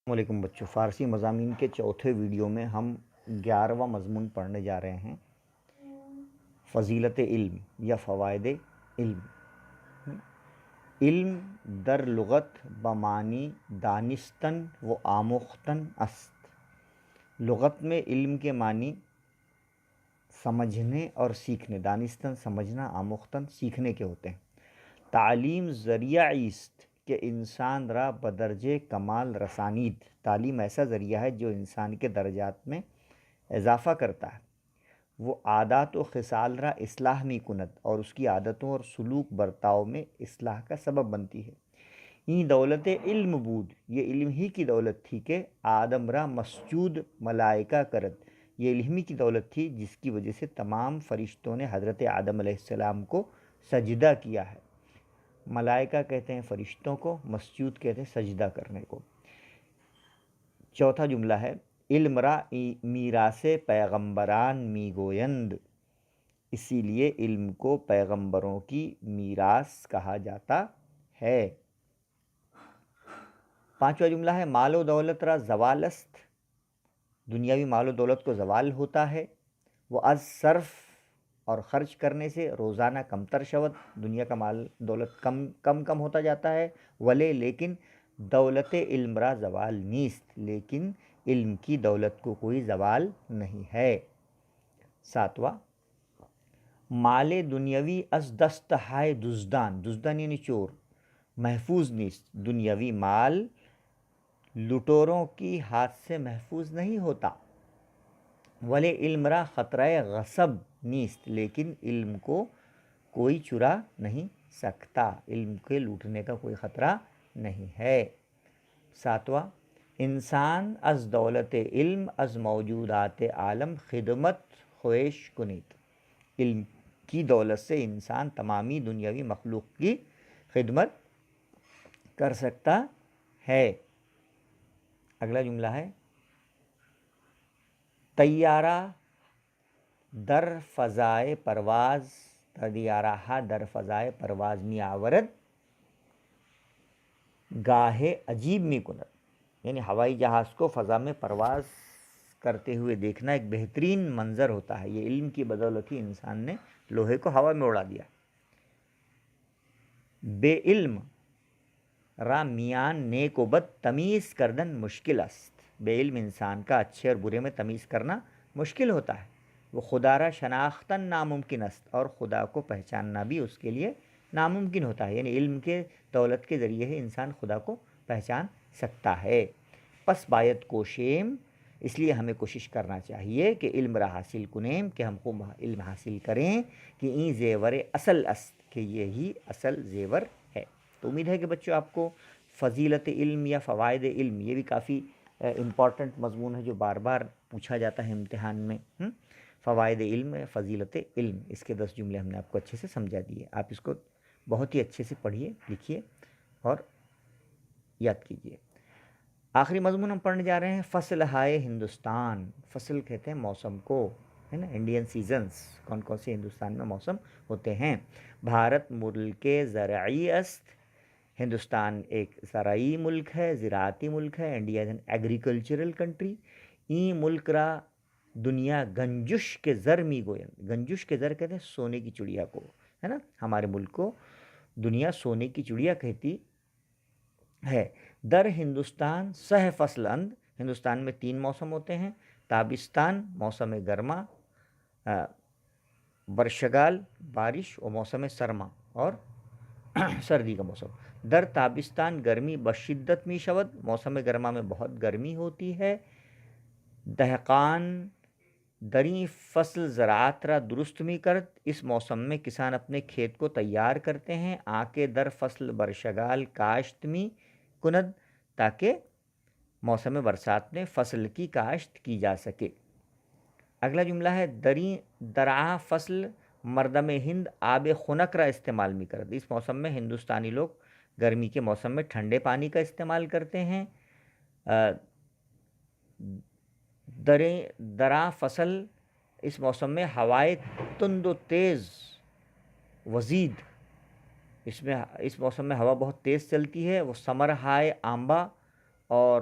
السلام علیکم بچوں، فارسی مضامین کے چوتھے ویڈیو میں ہم 11واں مضمون پڑھنے جا رہے ہیں، فضیلت علم یا فوائد علم۔ علم در لغت بمعنی دانستن و آموختن است۔ لغت میں علم کے معنی سمجھنے اور سیکھنے، دانستن سمجھنا، آموختن سیکھنے کے ہوتے ہیں۔ تعلیم ذریعہ است کہ انسان را بدرجہ کمال رسانید۔ تعلیم ایسا ذریعہ ہے جو انسان کے درجات میں اضافہ کرتا ہے۔ وہ عادات و خصال را اصلاح می کند، اور اس کی عادتوں اور سلوک برتاؤ میں اصلاح کا سبب بنتی ہے۔ این دولت علم بود، یہ علم ہی کی دولت تھی کہ آدم را مسجود ملائکہ کرد، یہ علم ہی کی دولت تھی جس کی وجہ سے تمام فرشتوں نے حضرت آدم علیہ السلام کو سجدہ کیا ہے۔ ملائکہ کہتے ہیں فرشتوں کو، مسجود کہتے ہیں سجدہ کرنے کو۔ چوتھا جملہ ہے، علم را میراث پیغمبران می گویند، اسی لیے علم کو پیغمبروں کی میراث کہا جاتا ہے۔ پانچواں جملہ ہے، مال و دولت را زوال است، دنیاوی مال و دولت کو زوال ہوتا ہے۔ وہ از صرف اور خرچ کرنے سے، روزانہ کم تر شود، دنیا کا مال دولت کم ہوتا جاتا ہے۔ ولے لیکن دولت علم را زوال نیست، لیکن علم کی دولت کو کوئی زوال نہیں ہے۔ ساتواں، مال دنیاوی از دست ہائے دزدان، دزدان یعنی چور، محفوظ نیست، دنیاوی مال لٹوروں کی ہاتھ سے محفوظ نہیں ہوتا۔ ولے علم را خطرہ غصب نیست، لیکن علم کو کوئی چرا نہیں سکتا، علم کے لوٹنے کا کوئی خطرہ نہیں ہے۔ ساتواں، انسان از دولت علم از موجودات عالم خدمت خواہش کنید، علم کی دولت سے انسان تمامی دنیاوی مخلوق کی خدمت کر سکتا ہے۔ اگلا جملہ ہے، طیارہ در فضائے پرواز، طیارہ در فضائے پرواز می آورد، گاہے عجیب می کند، یعنی ہوائی جہاز کو فضا میں پرواز کرتے ہوئے دیکھنا ایک بہترین منظر ہوتا ہے۔ یہ علم کی بدولت ہی انسان نے لوہے کو ہوا میں اڑا دیا۔ بے علم را میان نیک و بد تمیز کردن مشکل است، بے علم انسان کا اچھے اور برے میں تمیز کرنا مشکل ہوتا ہے۔ وہ خدا را شناختن ناممکن است، اور خدا کو پہچاننا بھی اس کے لیے ناممکن ہوتا ہے، یعنی علم کے دولت کے ذریعے ہی انسان خدا کو پہچان سکتا ہے۔ پس باید کوشیم، اس لیے ہمیں کوشش کرنا چاہیے کہ علم را حاصل کنیم، کہ ہم کو علم حاصل کریں، کہ این زیور اصل است، کہ یہی اصل زیور ہے۔ تو امید ہے کہ بچوں آپ کو فضیلت علم یا فوائد علم، یہ بھی کافی امپورٹنٹ مضمون ہے جو بار بار پوچھا جاتا ہے امتحان میں۔ فوائد علم، فضیلت علم، اس کے 10 جملے ہم نے آپ کو اچھے سے سمجھا دیے۔ آپ اس کو بہت ہی اچھے سے پڑھیے، لکھیے اور یاد کیجیے۔ آخری مضمون ہم پڑھنے جا رہے ہیں، فصل ہائے ہندوستان۔ فصل کہتے ہیں موسم کو، ہے نا، انڈین سیزنز، کون کون سے ہندوستان میں موسم ہوتے ہیں۔ بھارت ملک زرعی است، ہندوستان ایک زرعی ملک ہے، زراعتی ملک ہے۔ India is an agricultural country. این ملک را دنیا گنجش کے زر می گویند، گنجش کے زر کہتے ہیں سونے کی چڑیا کو، ہے نا، ہمارے ملک کو دنیا سونے کی چڑیا کہتی ہے۔ در ہندوستان سہ فصل اند، ہندوستان میں 3 موسم ہوتے ہیں، تابستان موسم گرما، برشگال بارش، اور موسم سرما اور سردی کا موسم۔ در تابستان گرمی بشدت می شود، موسم گرما میں بہت گرمی ہوتی ہے۔ دہقان دری فصل زراعت را درست می کرد، اس موسم میں کسان اپنے کھیت کو تیار کرتے ہیں۔ آکے در فصل برشگال کاشت می کند، تاکہ موسم برسات میں فصل کی کاشت کی جا سکے۔ اگلا جملہ ہے، درا فصل مردم ہند آب خنک را استعمال می کرد، اس موسم میں ہندوستانی لوگ گرمی کے موسم میں ٹھنڈے پانی کا استعمال کرتے ہیں۔ درا فصل، اس موسم میں ہوائے تند و تیز وزید، اس موسم میں ہوا بہت تیز چلتی ہے۔ وہ ثمر ہائے آمبا، اور